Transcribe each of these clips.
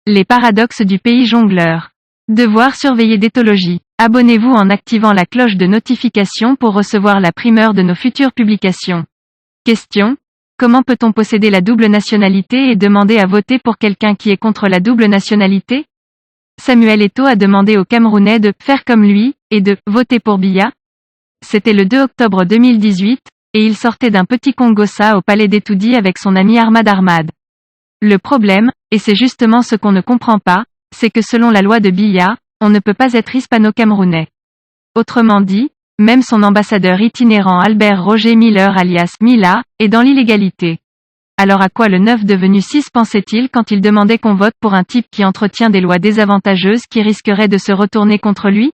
Les paradoxes du pays jongleur. Devoir surveiller d'éthologie. Abonnez-vous en activant la cloche de notification pour recevoir la primeur de nos futures publications. Question. Comment peut-on posséder la double nationalité et demander à voter pour quelqu'un qui est contre la double nationalité? Samuel Eto'o a demandé aux Camerounais de « faire comme lui » et de « voter pour Biya ». C'était le 2 octobre 2018, et il sortait d'un petit Congossa au palais d'Etoudi avec son ami Ahmad Ahmad. Le problème, et c'est justement ce qu'on ne comprend pas, c'est que selon la loi de Biya, on ne peut pas être hispano-camerounais. Autrement dit, même son ambassadeur itinérant Albert Roger Miller alias Mila, est dans l'illégalité. Alors à quoi le 9 devenu 6 pensait-il quand il demandait qu'on vote pour un type qui entretient des lois désavantageuses qui risqueraient de se retourner contre lui?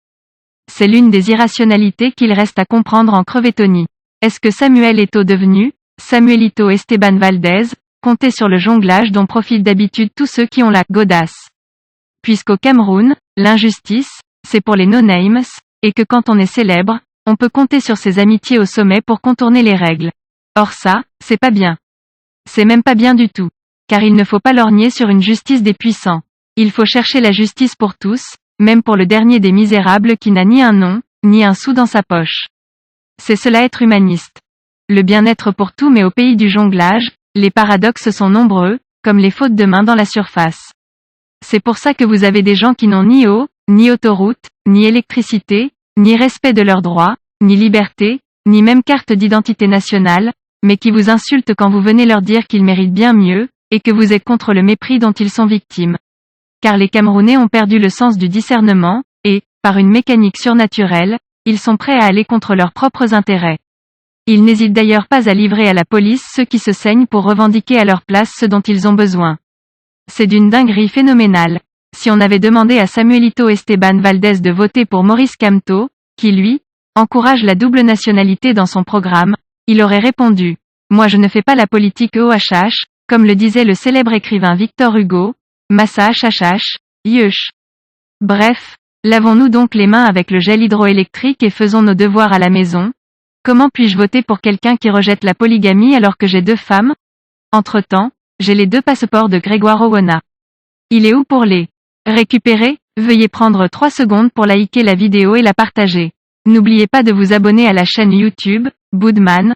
C'est l'une des irrationalités qu'il reste à comprendre en Crevetonie. Est-ce que Samuel Eto'o devenu Samuelito Esteban Valdez, comptait sur le jonglage dont profitent d'habitude tous ceux qui ont la godasse? Puisqu'au Cameroun, l'injustice, c'est pour les no-names, et que quand on est célèbre, on peut compter sur ses amitiés au sommet pour contourner les règles. Or ça, c'est pas bien. C'est même pas bien du tout. Car il ne faut pas lorgner sur une justice des puissants. Il faut chercher la justice pour tous, même pour le dernier des misérables qui n'a ni un nom, ni un sou dans sa poche. C'est cela être humaniste. Le bien-être pour tout mais au pays du jonglage, les paradoxes sont nombreux, comme les fautes de main dans la surface. C'est pour ça que vous avez des gens qui n'ont ni eau, ni autoroute, ni électricité, ni respect de leurs droits, ni liberté, ni même carte d'identité nationale, mais qui vous insultent quand vous venez leur dire qu'ils méritent bien mieux, et que vous êtes contre le mépris dont ils sont victimes. Car les Camerounais ont perdu le sens du discernement, et, par une mécanique surnaturelle, ils sont prêts à aller contre leurs propres intérêts. Ils n'hésitent d'ailleurs pas à livrer à la police ceux qui se saignent pour revendiquer à leur place ce dont ils ont besoin. C'est d'une dinguerie phénoménale. Si on avait demandé à Samuelito Esteban Valdez de voter pour Maurice Kamto, qui lui, encourage la double nationalité dans son programme, il aurait répondu « Moi je ne fais pas la politique OHH, comme le disait le célèbre écrivain Victor Hugo, Massa HHH, Yush. » Bref, lavons-nous donc les mains avec le gel hydroélectrique et faisons nos devoirs à la maison. Comment puis-je voter pour quelqu'un qui rejette la polygamie alors que j'ai 2 femmes? Entre-temps, j'ai les 2 passeports de Grégoire Owona. Il est où pour les récupérer? Veuillez prendre 3 secondes pour liker la vidéo et la partager. N'oubliez pas de vous abonner à la chaîne YouTube, Boudman,